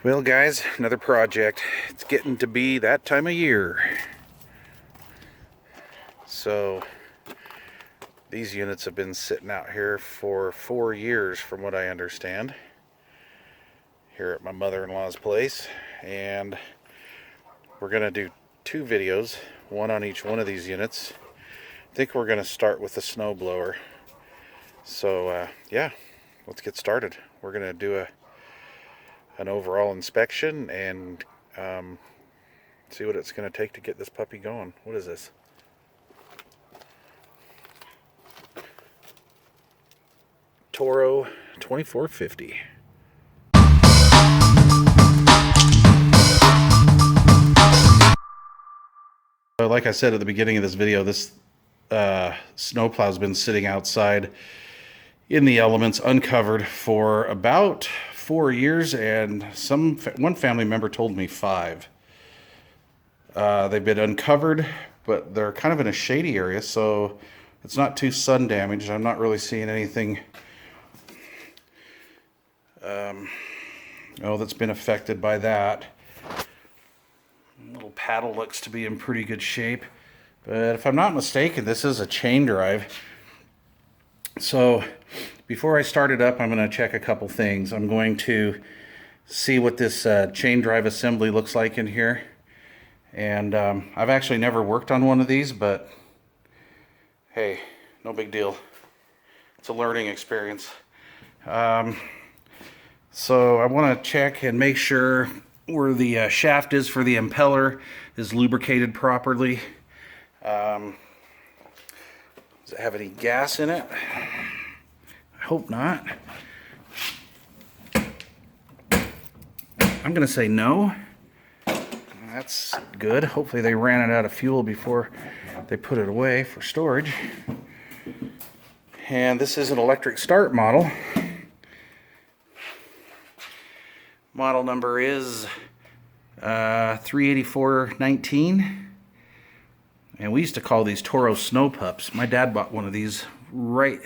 Well guys, another project. It's getting to be that time of year. So these units have been sitting out here for 4 years from what I understand, here at my mother-in-law's place, and we're gonna do 2 videos, one on each one of these units. I think we're gonna start with the snowblower. So yeah, let's get started. We're gonna do an overall inspection and see what it's going to take to get this puppy going. What is this? Toro 2450. So like I said at the beginning of this video, this snowplow's been sitting outside in the elements uncovered for about 4 years, and one family member told me 5. They've been uncovered, but they're kind of in a shady area, so it's not too sun damaged. I'm not really seeing anything that's been affected by that. The little paddle looks to be in pretty good shape, but if I'm not mistaken, this is a chain drive. So before I start it up, I'm going to check a couple things. I'm going to see what this chain drive assembly looks like in here. And I've actually never worked on one of these, but hey, no big deal. It's a learning experience. So I want to check and make sure where the shaft is for the impeller is lubricated properly. Does it have any gas in it? I hope not. I'm going to say no. That's good. Hopefully they ran it out of fuel before they put it away for storage. And this is an electric start model. Model number is 38419. And we used to call these Toro snow pups. My dad bought one of these right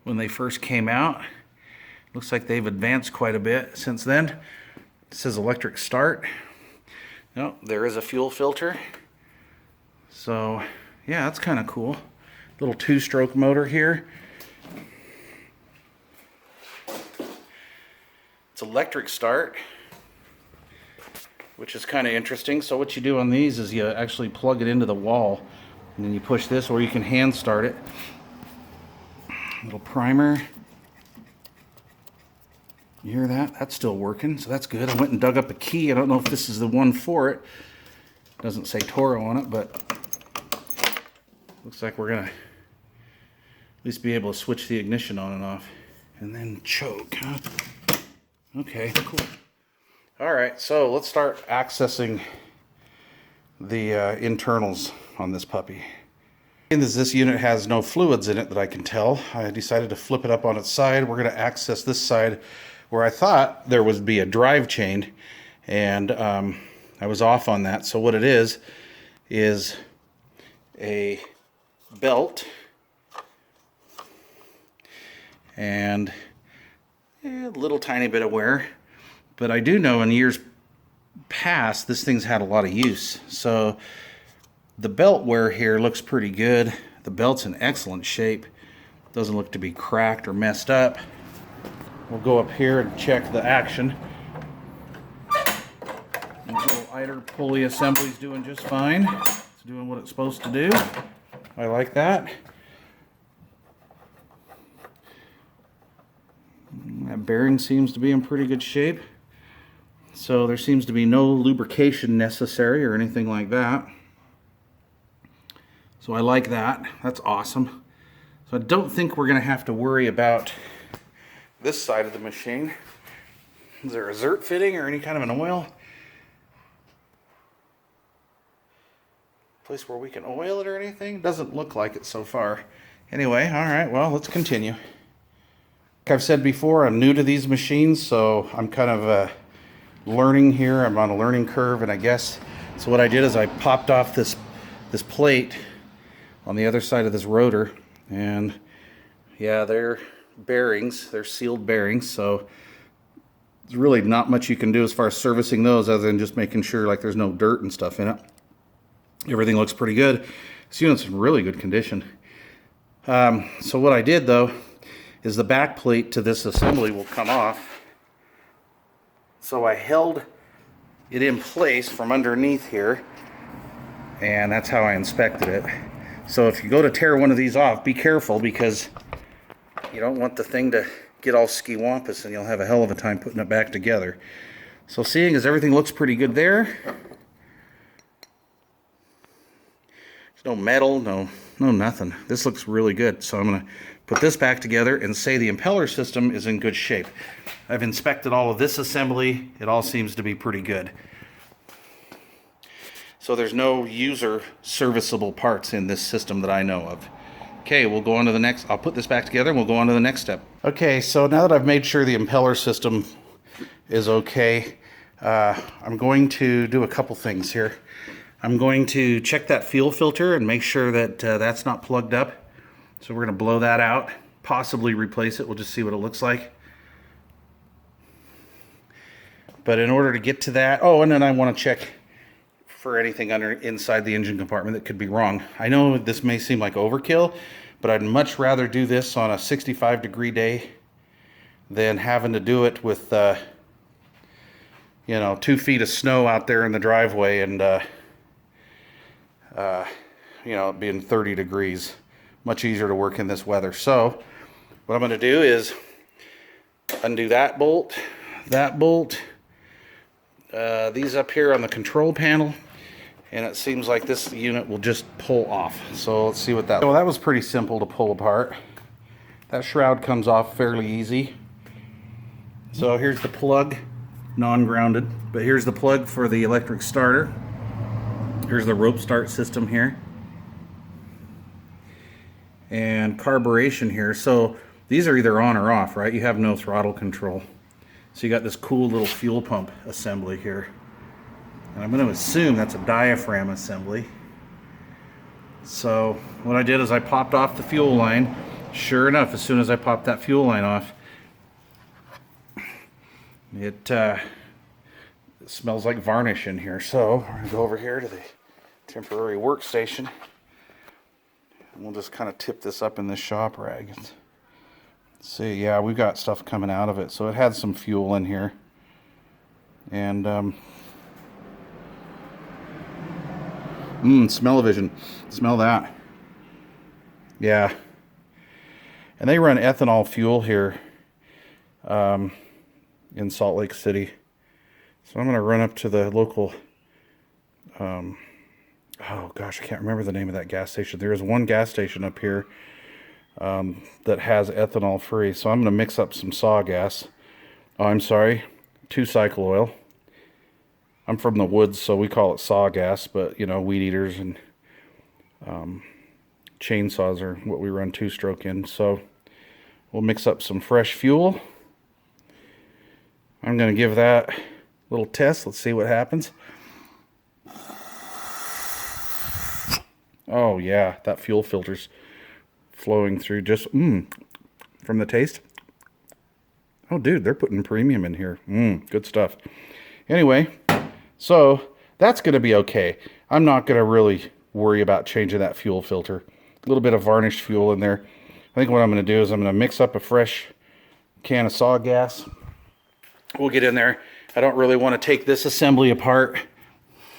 when they first came out. Looks like they've advanced quite a bit since then. It says electric start. No, there is a fuel filter. So yeah, that's kind of cool. Little 2-stroke motor here. It's electric start, which is kind of interesting. So what you do on these is you actually plug it into the wall, and then you push this, or you can hand start it. Little primer. You hear that? That's still working, so that's good. I went and dug up a key. I don't know if this is the one for it. It doesn't say Toro on it, but looks like we're gonna at least be able to switch the ignition on and off. And then choke, huh? Okay, cool. All right, so let's start accessing the internals on this puppy. And this unit has no fluids in it that I can tell. I decided to flip it up on its side. We're gonna access this side where I thought there would be a drive chain, and I was off on that. So what it is a belt and a little tiny bit of wear. But I do know in years past this thing's had a lot of use. So the belt wear here looks pretty good. The belt's in excellent shape. Doesn't look to be cracked or messed up. We'll go up here and check the action. The little eider pulley assembly's doing just fine. It's doing what it's supposed to do. I like that. That bearing seems to be in pretty good shape. So there seems to be no lubrication necessary or anything like that. So I like that. That's awesome. So I don't think we're going to have to worry about this side of the machine. Is there a zert fitting or any kind of an oil? Place where we can oil it or anything? Doesn't look like it so far. Anyway, all right, well, let's continue. Like I've said before, I'm new to these machines, so I'm kind of learning here. I'm on a learning curve, and I guess so what I did is I popped off this plate on the other side of this rotor, and yeah, they're bearings. They're sealed bearings, so there's really not much you can do as far as servicing those other than just making sure like there's no dirt and stuff in it. Everything looks pretty good. This unit's in really good condition. So what I did though is the back plate to this assembly will come off. So I held it in place from underneath here, and that's how I inspected it. So if you go to tear one of these off, be careful, because you don't want the thing to get all ski-wampus and you'll have a hell of a time putting it back together. So seeing as everything looks pretty good there, there's no metal, no nothing. This looks really good. So I'm going to put this back together and say the impeller system is in good shape. I've inspected all of this assembly. It all seems to be pretty good. So there's no user serviceable parts in this system that I know of. Okay, we'll go on to the next. I'll put this back together and we'll go on to the next step. Okay, so now that I've made sure the impeller system is okay, I'm going to do a couple things here. I'm going to check that fuel filter and make sure that that's not plugged up. So we're going to blow that out, possibly replace it. We'll just see what it looks like. But in order to get to that, oh, and then I want to check for anything inside the engine compartment that could be wrong. I know this may seem like overkill, but I'd much rather do this on a 65-degree day than having to do it with, 2 feet of snow out there in the driveway and, it being 30 degrees. Much easier to work in this weather. So what I'm going to do is undo that bolt, these up here on the control panel, and it seems like this unit will just pull off. So let's see what that. So that was pretty simple to pull apart. That shroud comes off fairly easy. So here's the plug, non-grounded, but here's the plug for the electric starter. Here's the rope start system here, and carburation here. So these are either on or off, right? You have no throttle control. So you got this cool little fuel pump assembly here. And I'm going to assume that's a diaphragm assembly. So what I did is I popped off the fuel line. Sure enough, as soon as I popped that fuel line off, it smells like varnish in here. So we're going to go over here to the temporary workstation. And we'll just kind of tip this up in this shop rag. See, yeah, we've got stuff coming out of it. So it had some fuel in here. And smell-o-vision. Smell that. Yeah. And they run ethanol fuel here in Salt Lake City. So I'm going to run up to the local, oh gosh, I can't remember the name of that gas station. There is one gas station up here that has ethanol free. So I'm going to mix up some saw gas. Oh, I'm sorry, 2-cycle oil. I'm from the woods, so we call it saw gas, but weed eaters and chainsaws are what we run 2-stroke in. So we'll mix up some fresh fuel. I'm going to give that a little test. Let's see what happens. Oh yeah, that fuel filter's flowing through just from the taste. Oh dude, they're putting premium in here. Good stuff. Anyway, so that's going to be okay. I'm not going to really worry about changing that fuel filter. A little bit of varnished fuel in there. I think what I'm going to do is I'm going to mix up a fresh can of saw gas. We'll get in there. I don't really want to take this assembly apart,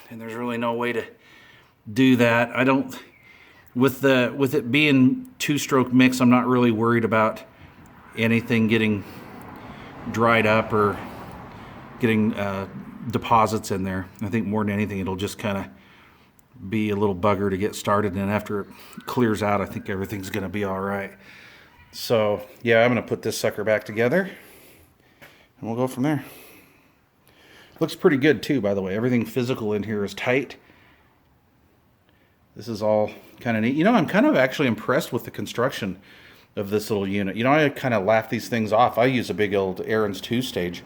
and there's really no way to do that. I don't, with it being 2-stroke mix, I'm not really worried about anything getting dried up or getting deposits in there. I think more than anything, it'll just kind of be a little bugger to get started, and after it clears out, I think everything's going to be all right. So yeah, I'm going to put this sucker back together, and we'll go from there. Looks pretty good too, by the way. Everything physical in here is tight. This is all kind of neat. I'm kind of actually impressed with the construction of this little unit. I kind of laugh these things off. I use a big old Aaron's 2-stage.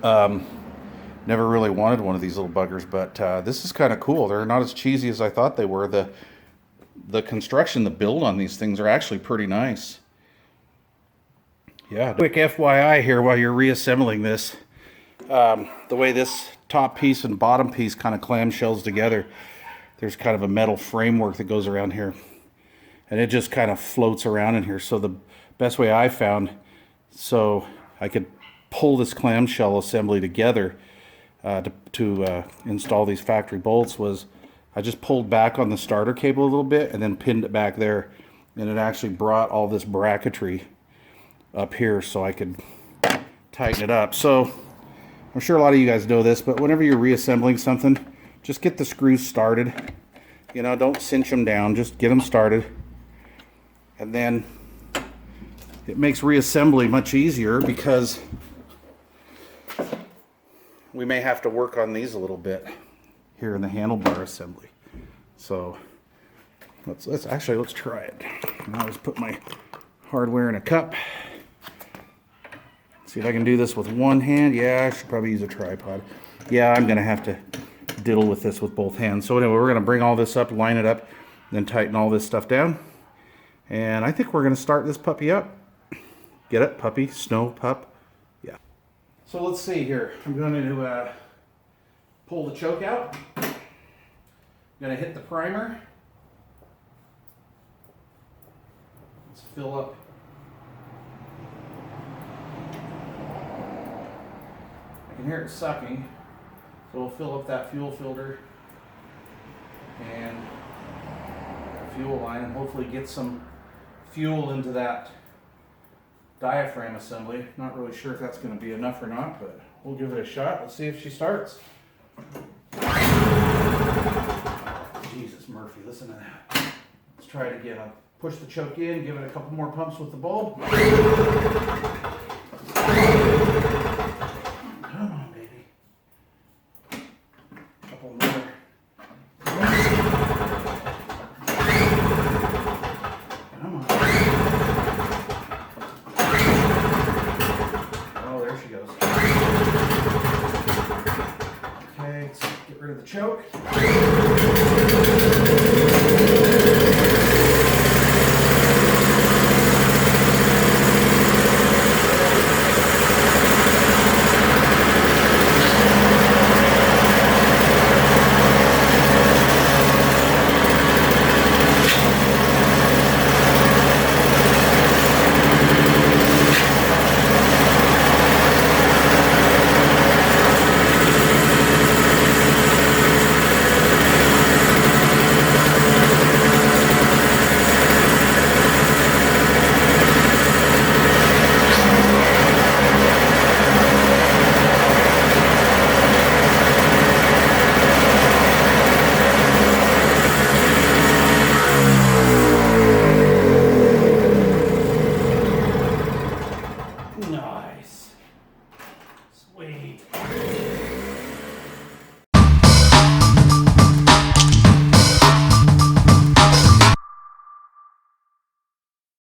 Never really wanted one of these little buggers, but this is kind of cool. They're not as cheesy as I thought they were. The construction, the build on these things are actually pretty nice. Yeah, quick FYI here while you're reassembling this. The way this top piece and bottom piece kind of clamshells together, there's kind of a metal framework that goes around here. And it just kind of floats around in here. So the best way I found, so I could pull this clamshell assembly together to install these factory bolts, was I just pulled back on the starter cable a little bit and then pinned it back there. And it actually brought all this bracketry up here so I could tighten it up. So I'm sure a lot of you guys know this, but whenever you're reassembling something, just get the screws started. You know, don't cinch them down, just get them started. And then it makes reassembly much easier because we may have to work on these a little bit here in the handlebar assembly. So let's try it. And I'll just put my hardware in a cup. See if I can do this with one hand. Yeah, I should probably use a tripod. Yeah, I'm gonna have to diddle with this with both hands. So anyway, we're gonna bring all this up, line it up, then tighten all this stuff down. And I think we're gonna start this puppy up. Get it? Puppy, snow pup. Yeah. So let's see here. I'm going to pull the choke out. I'm gonna hit the primer. Let's fill up. I can hear it sucking, so we'll fill up that fuel filter and the fuel line and hopefully get some fuel into that diaphragm assembly. Not really sure if that's going to be enough or not, but we'll give it a shot. Let's see if she starts. Jesus, Murphy, listen to that. Let's try it again. I'll push the choke in, give it a couple more pumps with the bulb. Come on, baby. A couple more. Come on. Oh, there she goes. Okay, let's get rid of the choke. Nice. Sweet.